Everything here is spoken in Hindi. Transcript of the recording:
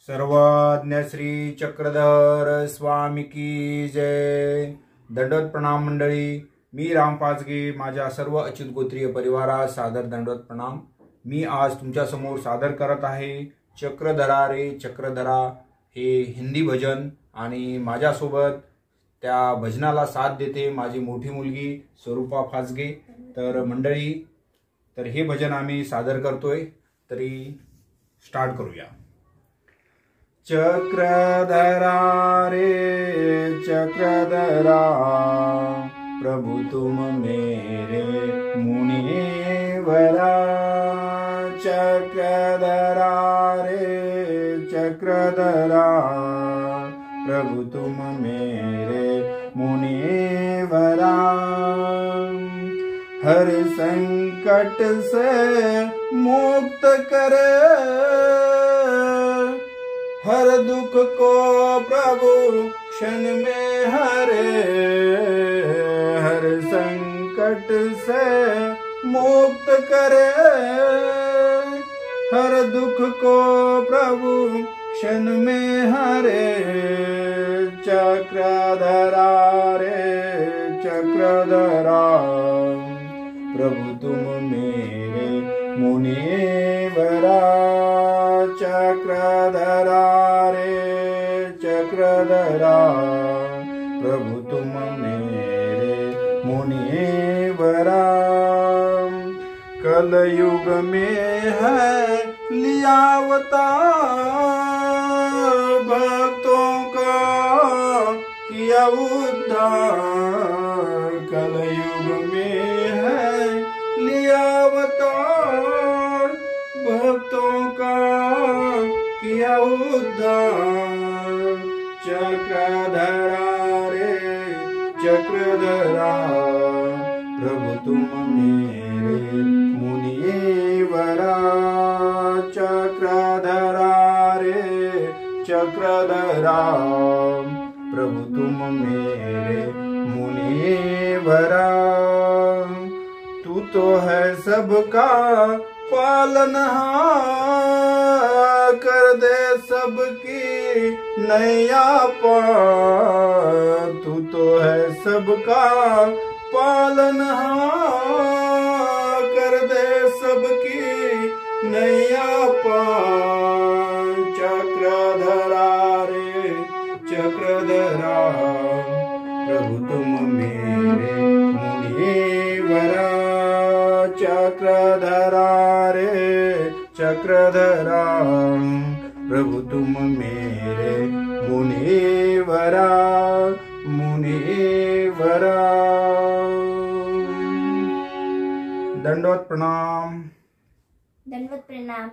सर्वज्ञ श्री चक्रधर स्वामी की जय। दंडवत प्रणाम मंडळी। मी राम पाचगे, माझ्या सर्व अच्युत गोत्रीय परिवारास सादर दंडवत प्रणाम। मी आज तुमच्या समोर सादर करत आहे चक्रधरा रे चक्रधरा हे हिंदी भजन, आणि माझ्यासोबत त्या भजनाला साथ देते माझी मोठी मुलगी स्वरूपा फाचगे। तर मंडळी, तर हे भजन आम्ही सादर करतोय, तरी स्टार्ट करूया। चक्रधरा रे चक्रधरा, प्रभु तुम मेरे मुनिवरा। चक्रधरा रे चक्रधरा, प्रभु तुम मेरे मुनिवरा। हर संकट से मुक्त करे, हर दुख को प्रभु क्षण में हरे। हर संकट से मुक्त करे, हर दुख को प्रभु क्षण में हरे। चक्रधरा रे चक्रधरा, प्रभु तुम मेरे मुनिवरा। चक्रधरा रे चक्रधरा, प्रभु तुम मेरे मुनिवरा। कलयुग में है लिया अवतार, भक्तों का किया उद्धार। कलयुग में है लिया अवतार, भक्तों का किया उद्धार। चक्रधरा रे चक्रधरा, प्रभु तुम मेरे मुनिवरा। चक्रधरा रे चक्रधरा, प्रभु तुम मेरे मुनिवरा। तू तो है सबका पालनहार, कर दे सबकी नैया पार। तू तो है सबका पालनहार, कर दे सबकी नैया पार। चक्रधरा रे चक्रधरा, प्रभु तुम मेरे मुनिवरा। चक्रधरा रे चक्रधरा, प्रभु तुम मेरे मुनिवरा मुनिवरा। दंडवत प्रणाम। दंडवत प्रणाम।